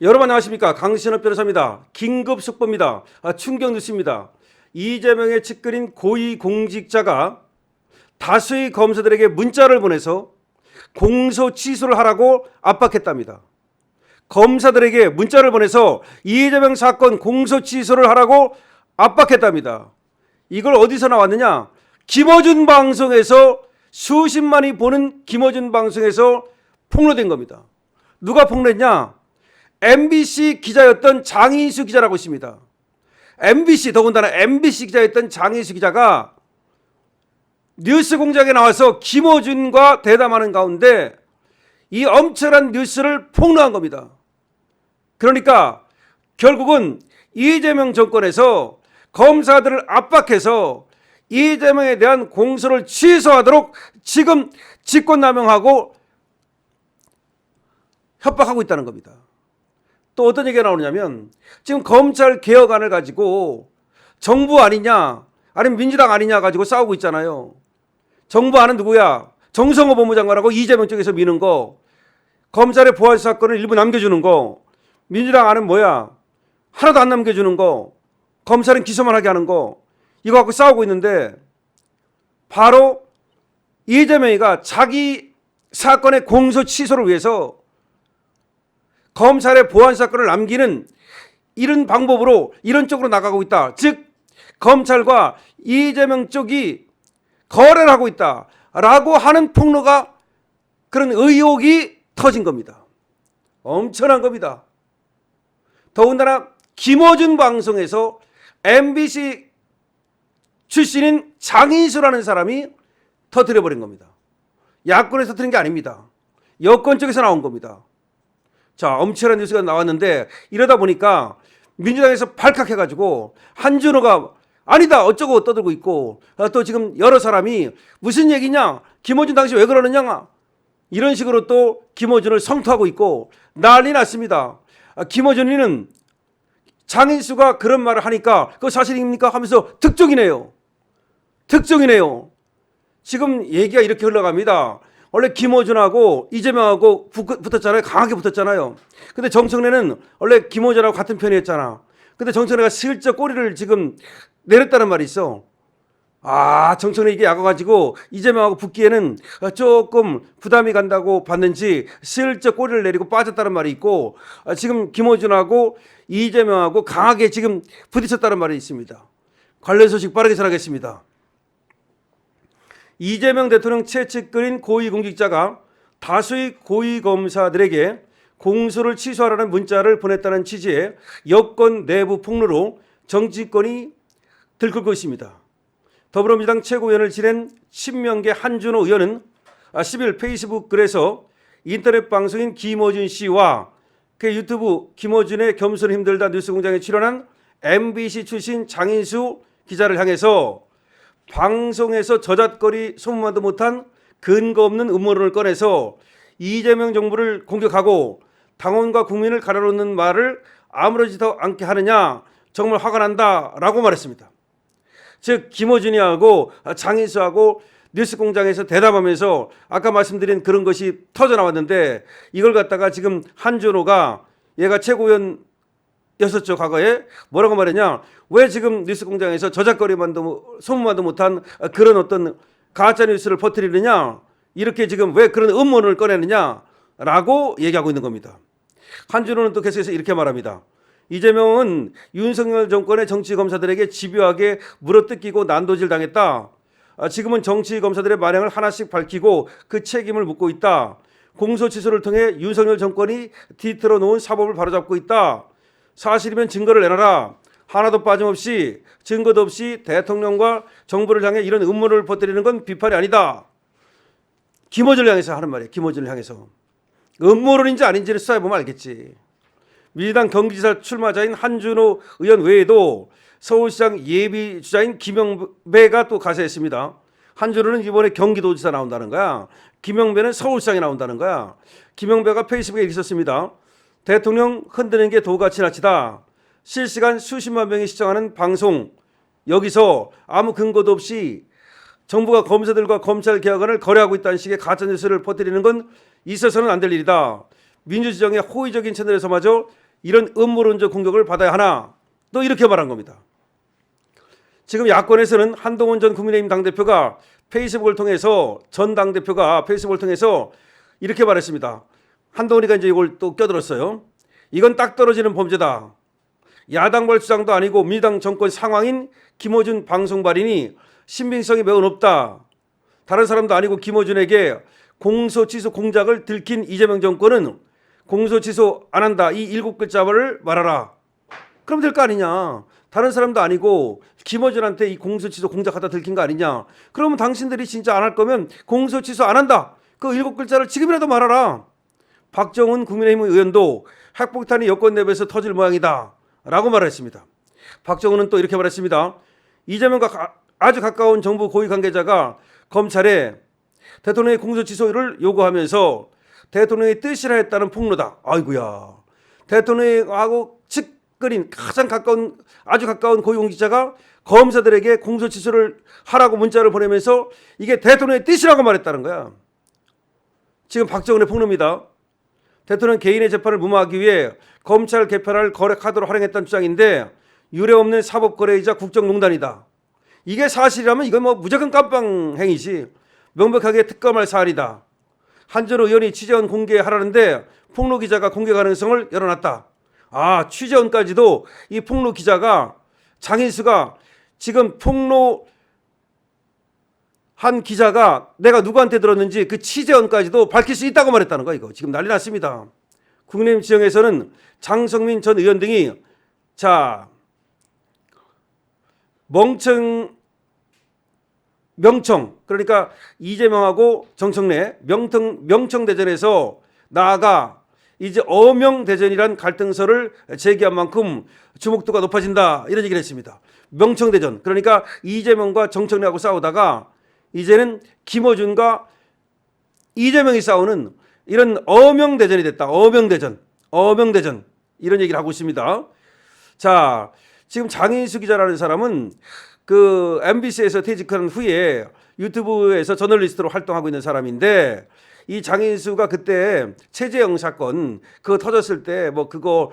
여러분 안녕하십니까? 강신업 변호사입니다. 긴급 속보입니다. 충격 뉴스입니다. 이재명의 측근인 고위공직자가 다수의 검사들에게 문자를 보내서 공소 취소를 하라고 압박했답니다. 검사들에게 문자를 보내서 이재명 사건 공소 취소를 하라고 압박했답니다. 이걸 어디서 나왔느냐? 김어준 방송에서 수십만이 보는 김어준 방송에서 폭로된 겁니다. 누가 폭로했냐? MBC 기자였던 장인수 기자라고 있습니다. MBC, 더군다나 MBC 기자였던 장인수 기자가 뉴스공장에 나와서 김어준과 대담하는 가운데 이 엄청난 뉴스를 폭로한 겁니다. 그러니까 결국은 이재명 정권에서 검사들을 압박해서 이재명에 대한 공소를 취소하도록 지금 직권남용하고 협박하고 있다는 겁니다. 또 어떤 얘기가 나오냐면 지금 검찰 개혁안을 가지고 정부 아니냐 아니면 민주당 아니냐 가지고 싸우고 있잖아요. 정부안은 누구야? 정성호 법무장관하고 이재명 쪽에서 미는 거, 검찰의 보안 사건을 일부 남겨주는 거, 민주당 안은 뭐야? 하나도 안 남겨주는 거, 검찰은 기소만 하게 하는 거, 이거 갖고 싸우고 있는데 바로 이재명이가 자기 사건의 공소 취소를 위해서 검찰의 보안 사건을 남기는 이런 방법으로 이런 쪽으로 나가고 있다. 즉 검찰과 이재명 쪽이 거래를 하고 있다라고 하는 폭로가 그런 의혹이 터진 겁니다. 엄청난 겁니다. 더군다나 김어준 방송에서 MBC 출신인 장인수라는 사람이 터뜨려버린 겁니다. 야권에서 터뜨린 게 아닙니다. 여권 쪽에서 나온 겁니다. 자, 엄청난 뉴스가 나왔는데 이러다 보니까 민주당에서 발칵해가지고 한준호가 아니다 어쩌고 떠들고 있고 또 지금 여러 사람이 무슨 얘기냐 김어준 당시 왜 그러느냐 이런 식으로 또 김어준을 성토하고 있고 난리 났습니다. 김어준이는 장인수가 그런 말을 하니까 그거 사실입니까 하면서 특종이네요. 지금 얘기가 이렇게 흘러갑니다. 원래 김어준하고 이재명하고 붙었잖아요. 강하게 붙었잖아요. 근데 정청래는 원래 김어준하고 같은 편이었잖아. 근데 정청래가 슬쩍 꼬리를 지금 내렸다는 말이 있어. 정청래 이게 약아가지고 이재명하고 붙기에는 조금 부담이 간다고 봤는지 슬쩍 꼬리를 내리고 빠졌다는 말이 있고 지금 김어준하고 이재명하고 강하게 지금 부딪혔다는 말이 있습니다. 관련 소식 빠르게 전하겠습니다. 이재명 대통령 최측근인 고위공직자가 다수의 고위검사들에게 공소를 취소하라는 문자를 보냈다는 취지의 여권 내부 폭로로 정치권이 들끓고 있습니다. 더불어민주당 최고위원을 지낸 친명계 한준호 의원은 10일 페이스북 글에서 인터넷 방송인 김어준 씨와 그 유튜브 김어준의 겸손 힘들다 뉴스공장에 출연한 MBC 출신 장인수 기자를 향해서 방송에서 저잣거리 소문만도 못한 근거 없는 음모론을 꺼내서 이재명 정부를 공격하고 당원과 국민을 가로놓는 말을 아무렇지도 않게 하느냐 정말 화가 난다라고 말했습니다. 즉 김어준이하고 장인수하고 뉴스공장에서 대담하면서 아까 말씀드린 그런 것이 터져 나왔는데 이걸 갖다가 지금 한준호가 얘가 최고위원이었었죠 과거에 뭐라고 말했냐 왜 지금 뉴스공장에서 저잣거리만도 소문만도 못한 그런 어떤 가짜뉴스를 퍼뜨리느냐 이렇게 지금 왜 그런 음모론을 꺼내느냐라고 얘기하고 있는 겁니다. 한준호는 또 계속해서 이렇게 말합니다. 이재명은 윤석열 정권의 정치검사들에게 집요하게 물어뜯기고 난도질 당했다. 지금은 정치검사들의 만행을 하나씩 밝히고 그 책임을 묻고 있다. 공소취소를 통해 윤석열 정권이 뒤틀어 놓은 사법을 바로잡고 있다. 사실이면 증거를 내놔라. 하나도 빠짐없이 증거도 없이 대통령과 정부를 향해 이런 음모를 퍼뜨리는 건 비판이 아니다. 김어준을 향해서 하는 말이에요. 김어준을 향해서. 음모론인지 아닌지를 수사해보면 알겠지. 민주당 경기지사 출마자인 한준호 의원 외에도 서울시장 예비주자인 김영배가 또 가세했습니다. 한준호는 이번에 경기도지사 나온다는 거야. 김영배는 서울시장에 나온다는 거야. 김영배가 페이스북에 이렇게 썼습니다. 대통령 흔드는 게 도가 지나치다. 실시간 수십만 명이 시청하는 방송 여기서 아무 근거도 없이 정부가 검사들과 검찰 개혁안을 거래하고 있다는 식의 가짜뉴스를 퍼뜨리는 건 있어서는 안 될 일이다. 민주지정의 호의적인 채널에서마저 이런 음모론적 공격을 받아야 하나? 또 이렇게 말한 겁니다. 지금 야권에서는 한동훈 전 국민의힘 당대표가 페이스북을 통해서 전 당대표가 페이스북을 통해서 이렇게 말했습니다. 한동훈이가 이제 이걸 또 껴들었어요. 이건 딱 떨어지는 범죄다. 야당발 수장도 아니고 민주당 정권 상황인 김어준 방송발인이 신빙성이 매우 높다. 다른 사람도 아니고 김어준에게 공소취소 공작을 들킨 이재명 정권은 공소취소 안 한다. 이 7글자를 말하라. 그럼 될 거 아니냐. 다른 사람도 아니고 김어준한테 이 공소취소 공작하다 들킨 거 아니냐. 그러면 당신들이 진짜 안 할 거면 공소취소 안 한다. 그 7글자를 지금이라도 말하라. 박정훈 국민의힘 의원도 핵폭탄이 여권 내부에서 터질 모양이다. 라고 말했습니다. 박정훈은 또 이렇게 말했습니다. 이재명과 아주 가까운 정부 고위 관계자가 검찰에 대통령의 공소취소를 요구하면서 대통령의 뜻이라 했다는 폭로다. 아이고야. 대통령하고 측근인 가장 가까운 아주 가까운 고위공직자가 검사들에게 공소취소를 하라고 문자를 보내면서 이게 대통령의 뜻이라고 말했다는 거야. 지금 박정훈의 폭로입니다. 대통령 개인의 재판을 무마하기 위해 검찰 개편을 거래 카드로 활용했다는 주장인데 유례 없는 사법거래이자 국정농단이다. 이게 사실이라면 이건 뭐 무조건 깜빵 행위지. 명백하게 특검할 사안이다. 한전호 의원이 취재원 공개하라는데 폭로 기자가 공개 가능성을 열어놨다. 아, 취재원까지도 이 폭로 기자가 장인수가 지금 폭로 한 기자가 내가 누구한테 들었는지 그 취재원까지도 밝힐 수 있다고 말했다는 거야. 이거 지금 난리 났습니다. 국민의힘 지형에서는 장성민 전 의원 등이 자 명청 그러니까 이재명하고 정청래 명청 대전에서 나아가 이제 어명 대전이란 갈등설을 제기한 만큼 주목도가 높아진다 이런 얘기를 했습니다. 명청 대전 그러니까 이재명과 정청래하고 싸우다가 이제는 김어준과 이재명이 싸우는 이런 어명대전이 됐다. 어명대전 이런 얘기를 하고 있습니다. 자, 지금 장인수 기자라는 사람은 그 MBC에서 퇴직한 후에 유튜브에서 저널리스트로 활동하고 있는 사람인데 이 장인수가 그때 최재형 사건 그거 터졌을 때 뭐 그거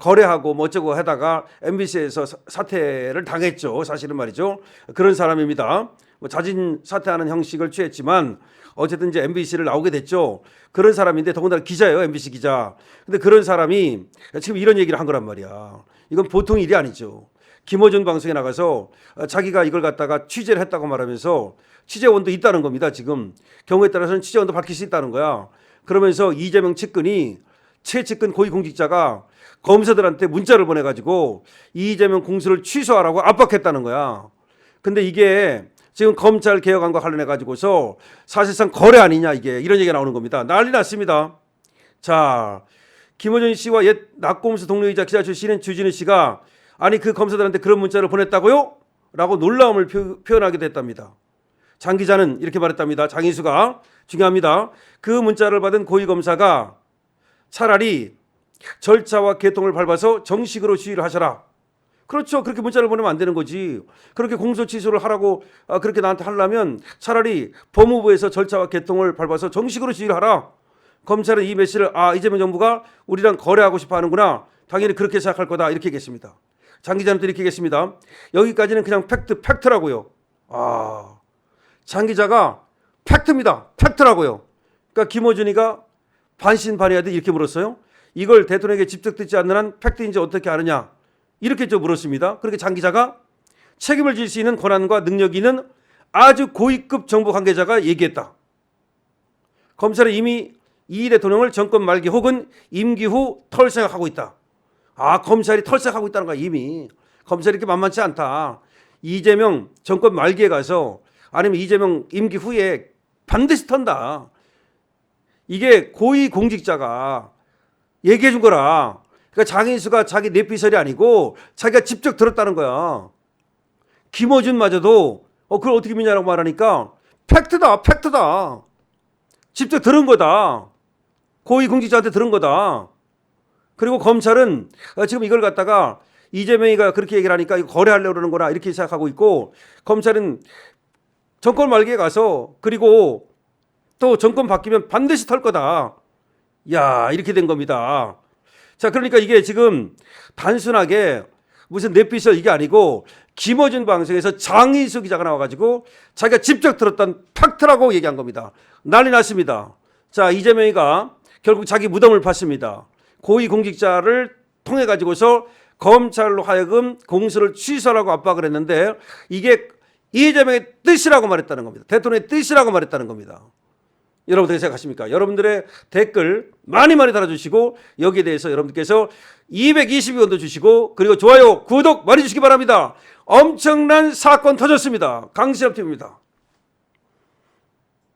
거래하고 뭐 어쩌고 하다가 MBC에서 사퇴를 당했죠. 사실은 말이죠. 그런 사람입니다. 뭐 자진 사퇴하는 형식을 취했지만 어쨌든 이제 MBC를 나오게 됐죠. 그런 사람인데 더군다나 기자예요. MBC 기자. 근데 그런 사람이 지금 이런 얘기를 한 거란 말이야. 이건 보통 일이 아니죠. 김어준 방송에 나가서 자기가 이걸 갖다가 취재를 했다고 말하면서 취재원도 있다는 겁니다. 지금 경우에 따라서는 취재원도 밝힐 수 있다는 거야. 그러면서 이재명 측근이 최측근 고위공직자가 검사들한테 문자를 보내가지고 이재명 공수를 취소하라고 압박했다는 거야. 근데 이게 지금 검찰 개혁안과 관련해 가지고서 사실상 거래 아니냐 이게 이런 얘기가 나오는 겁니다. 난리 났습니다. 자, 김어준 씨와 옛 낙검수 동료이자 기자 출신인 주진우 씨가 아니 그 검사들한테 그런 문자를 보냈다고요? 라고 놀라움을 표현하게 됐답니다. 장 기자는 이렇게 말했답니다. 장인수가 중요합니다. 그 문자를 받은 고위검사가 차라리 절차와 계통을 밟아서 정식으로 지휘를 하셔라. 그렇죠. 그렇게 문자를 보내면 안 되는 거지. 그렇게 공소 취소를 하라고 그렇게 나한테 하려면 차라리 법무부에서 절차와 계통을 밟아서 정식으로 지휘를 하라. 검찰은 이 메시지를 이재명 정부가 우리랑 거래하고 싶어 하는구나. 당연히 그렇게 생각할 거다. 이렇게 얘기했습니다. 장 기자는 또 이렇게 얘기했습니다. 여기까지는 그냥 팩트라고요. 장 기자가 팩트입니다. 팩트라고요. 그러니까 김어준이가 반신반의하듯 이렇게 물었어요. 이걸 대통령에게 직접 듣지 않는 한 팩트인지 어떻게 아느냐. 이렇게 좀 물었습니다. 그렇게 장 기자가 책임을 질 수 있는 권한과 능력이 있는 아주 고위급 정부 관계자가 얘기했다. 검찰은 이미 이 대통령을 정권 말기 혹은 임기 후 털생각하고 있다. 검찰이 털생각하고 있다는 거야 이미. 검찰이 이렇게 만만치 않다. 이재명 정권 말기에 가서 아니면 이재명 임기 후에 반드시 턴다. 이게 고위공직자가 얘기해 준 거라. 그러니까 장인수가 자기 내피설이 아니고 자기가 직접 들었다는 거야. 김어준마저도 그걸 어떻게 믿냐라고 말하니까 팩트다. 직접 들은 거다. 고위공직자한테 들은 거다. 그리고 검찰은 지금 이걸 갖다가 이재명이가 그렇게 얘기를 하니까 이거 거래하려고 그러는구나 이렇게 생각하고 있고 검찰은 정권 말기에 가서 그리고 또 정권 바뀌면 반드시 털 거다. 야, 이렇게 된 겁니다. 자, 그러니까 이게 지금 단순하게 무슨 넷피셜 이게 아니고 김어준 방송에서 장희수 기자가 나와가지고 자기가 직접 들었던 팩트라고 얘기한 겁니다. 난리 났습니다. 자, 이재명이가 결국 자기 무덤을 팠습니다. 고위공직자를 통해 가지고서 검찰로 하여금 공수를 취소하라고 압박을 했는데 이게 이재명의 뜻이라고 말했다는 겁니다. 대통령의 뜻이라고 말했다는 겁니다. 여러분 어떻게 생각하십니까? 여러분들의 댓글 많이 달아주시고 여기에 대해서 여러분들께서 220위원도 주시고 그리고 좋아요, 구독 많이 주시기 바랍니다. 엄청난 사건 터졌습니다. 강시엽 TV입니다.